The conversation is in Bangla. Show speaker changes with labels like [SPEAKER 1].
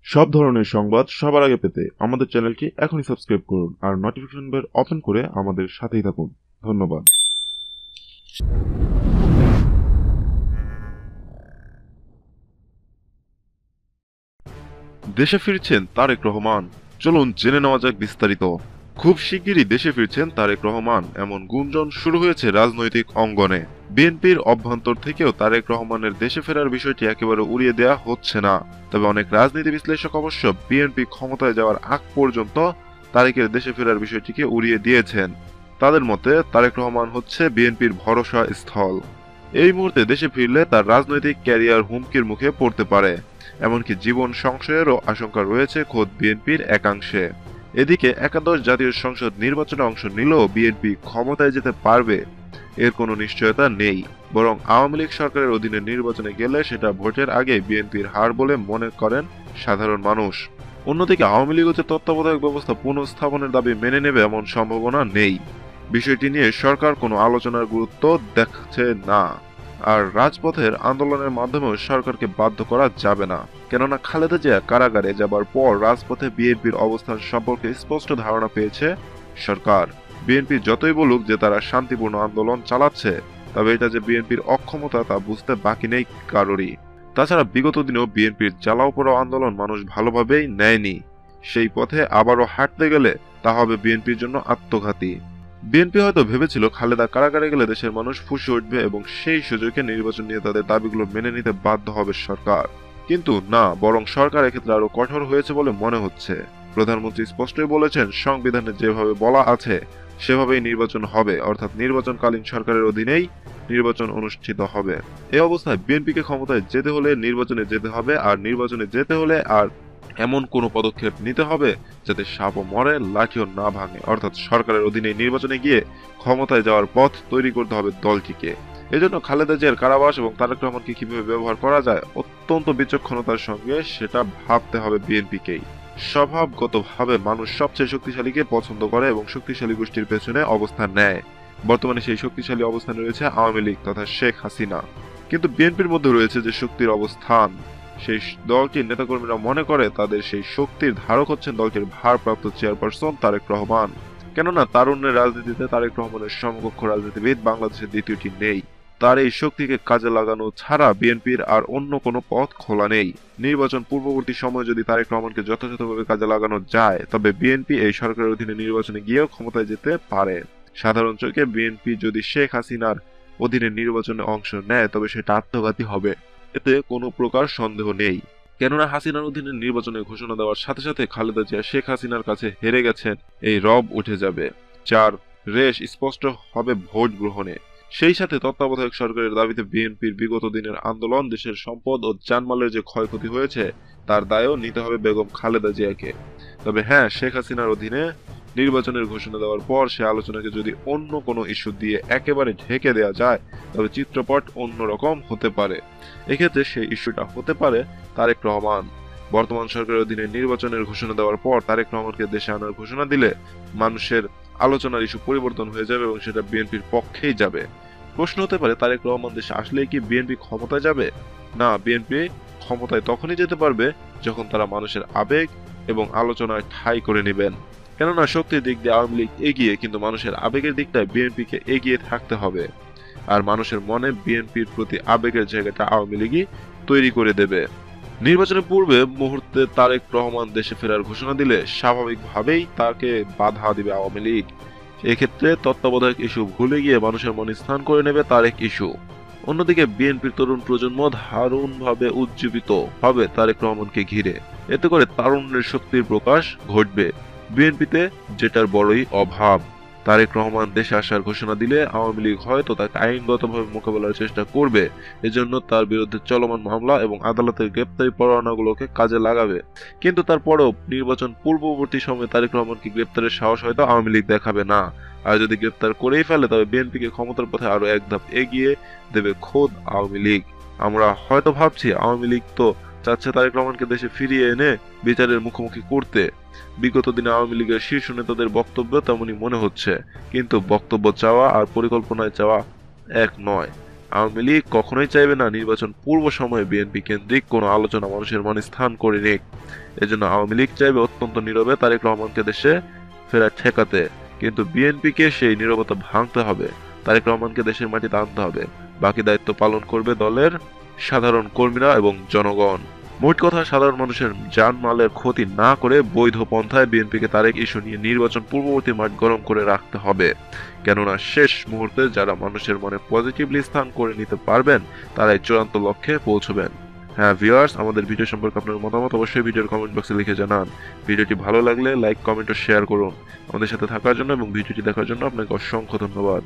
[SPEAKER 1] সব ধরনের সংবাদ সবার আগে পেতে আমাদের চ্যানেলটি এখনই সাবস্ক্রাইব করুন আর নোটিফিকেশন বেল ওপেন করে আমাদের সাথেই থাকুন। ধন্যবাদ। দেশে ফিরছেন তারেক রহমান, চলুন জেনে নেওয়া যাক বিস্তারিত। খুব শিগগিরই দেশে ফিরছেন তারেক রহমান, এমন গুঞ্জন শুরু হয়েছে রাজনৈতিক অঙ্গনে। বিএনপির অভ্যন্তর থেকেও তারেক রহমানের দেশে ফেরার বিষয়টি একেবারে উড়িয়ে দেওয়া হচ্ছে না। তবে অনেক রাজনীতি বিশ্লেষক অবশ্য বিএনপি ক্ষমতায় যাওয়ার আগ পর্যন্ত তারেকের দেশে ফেরার বিষয়টিকে উড়িয়ে দিয়েছেন। তাদের মতে তারেক রহমান হচ্ছে বিএনপির ভরসা স্থল। এই মুহূর্তে দেশে ফিরলে তার রাজনৈতিক ক্যারিয়ার হুমকির মুখে পড়তে পারে, এমনকি জীবন সংশয়েরও আশঙ্কা রয়েছে খোদ বিএনপির একাংশে। এদিকে একাদশ জাতীয় সংসদ নির্বাচনে অংশ নিলেও বিএনপি ক্ষমতায় যেতে পারবে এর কোনো নিশ্চয়তা নেই, বরং আওয়ামী লীগ সরকারের অধীনে নির্বাচনে গেলে সেটা ভোটের আগে বিএনপির হার বলে মনে করেন সাধারণ মানুষ। অন্যদিকে আওয়ামী লীগও যে তত্ত্বাবধায়ক ব্যবস্থা পুনঃস্থাপনের দাবি মেনে নেবে এমন সম্ভাবনা নেই। বিষয়টি নিয়ে সরকার কোনো আলোচনার গুরুত্ব দেখছে না। আর রাজপথের আন্দোলনের মাধ্যমেও সরকারকে বাধ্য করা যাবে না, কেননা খালেদা জিয়া কারাগারে যাবার পর রাজপথে বিএনপির অবস্থান সম্পর্কে স্পষ্ট ধারণা পেয়েছে সরকার। বিএনপি যতই বলুক যে তারা শান্তিপূর্ণ আন্দোলন চালাচ্ছে, তবে এটা যে বিএনপির অক্ষমতা তা বুঝতে বাকি নেই কারোরই। তাছাড়া বিগত দিনেও বিএনপির জ্বালাও পোড়াও আন্দোলন মানুষ ভালোভাবেই নেয়নি। সেই পথে আবারও হাঁটতে গেলে তা হবে বিএনপির জন্য আত্মঘাতী। বিএনপি হয়তো ভেবেছিল খালেদা কারাগারে গেলে দেশের মানুষ ফুঁসে উঠবে এবং সেই সুযোগে নির্বাচন নিয়ে তাদের দাবিগুলো মেনে নিতে বাধ্য হবে সরকার। কিন্তু না, বরং সরকার এক্ষেত্রে আরো কঠোর হয়েছে বলে মনে হচ্ছে। প্রধানমন্ত্রী স্পষ্টই বলেছেন, সংবিধানে যেভাবে বলা আছে সেভাবেই নির্বাচন হবে, অর্থাৎ নির্বাচনকালীন সরকারের অধীনেই নির্বাচন অনুষ্ঠিত হবে। এই অবস্থায় বিএনপিকে ক্ষমতায় যেতে হলে নির্বাচনে যেতে হবে, আর নির্বাচনে যেতে হলে আর এমন কোনো পদক্ষেপ নিতে হবে যাতে সাপও মরে লাঠিও না ভাঙে, অর্থাৎ সরকারের অধীনে নির্বাচনে গিয়ে ক্ষমতায় যাওয়ার পথ তৈরি করতে হবে দলটিকে। এজন্য খালেদা জিয়ার কারাবাস এবং তারেক রহমানকে কিভাবে ব্যবহার করা যায় অত্যন্ত বিচক্ষণতার সঙ্গে সেটা ভাবতে হবে বিএনপিকেই। স্বভাবগতভাবে মানুষ সবচেয়ে শক্তিশালীকে পছন্দ করে এবং শক্তিশালী গোষ্ঠীর পেছনে অবস্থান নেয়। বর্তমানে সেই শক্তিশালী অবস্থানে রয়েছে আওয়ামী লীগ তথা শেখ হাসিনা। কিন্তু বিএনপির মধ্যে রয়েছে যে শক্তির অবস্থান, সেই দলটির নেতাকর্মীরা মনে করে তাদের সেই শক্তির ধারক হচ্ছেন দলটির ভারপ্রাপ্ত চেয়ারপারসন তারেক রহমান। কেননা তারুণ্যের রাজনীতিতে তারেক রহমানের সমকক্ষ রাজনীতিবিদ বাংলাদেশের দ্বিতীয়টি নেই। তার এই শক্তিকে কাজে লাগানো ছাড়া বিএনপির আর অন্য কোনো পথ খোলা নেই। নির্বাচন পূর্ববর্তী সময়ে যদি তারেক রহমানকে যথাযথভাবে কাজে লাগানো যায়, তবে বিএনপি এই সরকারের অধীনে নির্বাচনে গিয়েও ক্ষমতায় যেতে পারে। সাধারণ চোখে বিএনপি যদি শেখ হাসিনার অধীনে নির্বাচনে অংশ নেয় তবে সেটা আত্মঘাতী হবে, এতে কোনো প্রকার সন্দেহ নেই। কেননা হাসিনার অধীনে নির্বাচনে ঘোষণা দেওয়ার সাথে সাথে খালেদা জিয়া শেখ হাসিনার কাছে হেরে গেছেন এই রব উঠে যাবে, যার রেশ স্পষ্ট হবে ভোট গ্রহণে। সেই সাথে তত্ত্বাবধায়ক সরকারের দাবিতে বিএনপির বিগত দিনের আন্দোলন, দেশের সম্পদ ও জানমালের যে ক্ষয়ক্ষতি হয়েছে তার দায়ও নিতে হবে বেগম খালেদা জিয়াকে। তবে হ্যাঁ, শেখ হাসিনার অধীনে নির্বাচনের ঘোষণা দেওয়ার পর সে আলোচনাকে যদি অন্য কোনো ইস্যু দিয়ে একেবারে ঢেকে দেওয়া যায় তবে চিত্রপট অন্যরকম হতে পারে। এক্ষেত্রে সেই ইস্যুটা হতে পারে তারেক রহমান। বর্তমান সরকারের অধীনে নির্বাচনের ঘোষণা দেওয়ার পর তারেক রহমানকে দেশে আনার ঘোষণা দিলে মানুষের আলোচনার ইস্যু পরিবর্তন হয়ে যাবে এবং সেটা বিএনপির পক্ষেই যাবে। প্রশ্ন হতে পারে, তারেক রহমান দেশে আসলেই কি বিএনপি ক্ষমতায় যাবে? না, বিএনপি ক্ষমতায় তখনই যেতে পারবে যখন তারা মানুষের আবেগ এবং আলোচনায় ঠাঁই করে নেবেন। কেননা শক্তির দিক দিয়ে আওয়ামী লীগ এগিয়ে, কিন্তু মানুষের আবেগের দিকটায় বিএনপিকে এগিয়ে থাকতে হবে। আর মানুষের মনে বিএনপির প্রতি আবেগের জায়গাটা আওয়ামী লীগই তৈরি করে দেবে। নির্বাচনের পূর্বে মুহূর্তে তারেক রহমান দেশে ফেরার ঘোষণা দিলে স্বাভাবিকভাবেই তাকে বাধা দিবে আওয়ামী লীগ। এক্ষেত্রে তত্ত্বাবধায়ক ইস্যু ভুলে গিয়ে মানুষের মনে স্থান করে নেবে তারেক ইস্যু। অন্যদিকে বিএনপির তরুণ প্রজন্ম দারুণভাবে উজ্জীবিত হবে তারেক রহমানকে ঘিরে। এতে করে তারুণ্যের শক্তির প্রকাশ ঘটবে বিএনপিতে, যেটার বড়ই অভাব। তারেক রহমান দেশে আসার ঘোষণা দিলে আওয়ামী লীগ হয়তো তাকে আইনগতভাবে মোকাবেলার চেষ্টা করবে। এজন্য তার বিরুদ্ধে চলমান মামলা এবং আদালতের গ্রেপ্তারি পরোয়ানাগুলোকে কাজে লাগাবে। কিন্তু তারপরেও নির্বাচন পূর্ববর্তী সময়ে তারেক রহমানকে গ্রেপ্তারের সাহস হয়তো আওয়ামী লীগ দেখাবে না। আর যদি গ্রেপ্তার করেই ফেলে তবে বিএনপিকে ক্ষমতার পথে আরো এক ধাপ এগিয়ে দেবে খোদ আওয়ামী লীগ। আমরা হয়তো ভাবছি আওয়ামী লীগ তো চাচ্ছে তারেক রহমানকে দেশে ফিরিয়ে এনে বিচারের মুখোমুখি করতে। বিগত দিনে আওয়ামী লীগের শীর্ষ নেতাদের বক্তব্য তেমনই মনে হচ্ছে, কিন্তু বক্তব্য চাওয়া আর পরিকল্পনায় চাওয়া এক নয়। আওয়ামী লীগ কখনোই চাইবে না নির্বাচন পূর্ব সময়ে বিএনপি কেন্দ্রিক কোনো আলোচনা মানুষের মনে স্থান করে নিক। এজন্য আওয়ামী লীগ চাইবে অত্যন্ত নীরবে তারেক রহমানকে দেশে ফেরা ঠেকাতে, কিন্তু বিএনপিকে সেই নীরবতা ভাঙতে হবে, তারেক রহমানকে দেশের মাটিতে আনতে হবে। বাকি দায়িত্ব পালন করবে দলের সাধারণ কর্মীরা এবং জনগণ। মোট কথা, সাধারণ মানুষের জানমালের ক্ষতি না করে বৈধ পন্থায় বিএনপিকে তারেক ইস্যু নিয়ে নির্বাচন পূর্ববর্তী মাঠ গরম করে রাখতে হবে। কেননা শেষ মুহূর্তে যারা মানুষের মনে পজিটিভলি স্থান করে নিতে পারবেন তারাই চূড়ান্ত লক্ষ্যে পৌঁছবেন। হ্যাঁ ভিউয়ার্স, আমাদের ভিডিও সম্পর্কে আপনার মতামত অবশ্যই ভিডিওর কমেন্ট বক্সে লিখে জানান। ভিডিওটি ভালো লাগলে লাইক, কমেন্ট ও শেয়ার করুন। আমাদের সাথে থাকার জন্য এবং ভিডিওটি দেখার জন্য আপনাকে অসংখ্য ধন্যবাদ।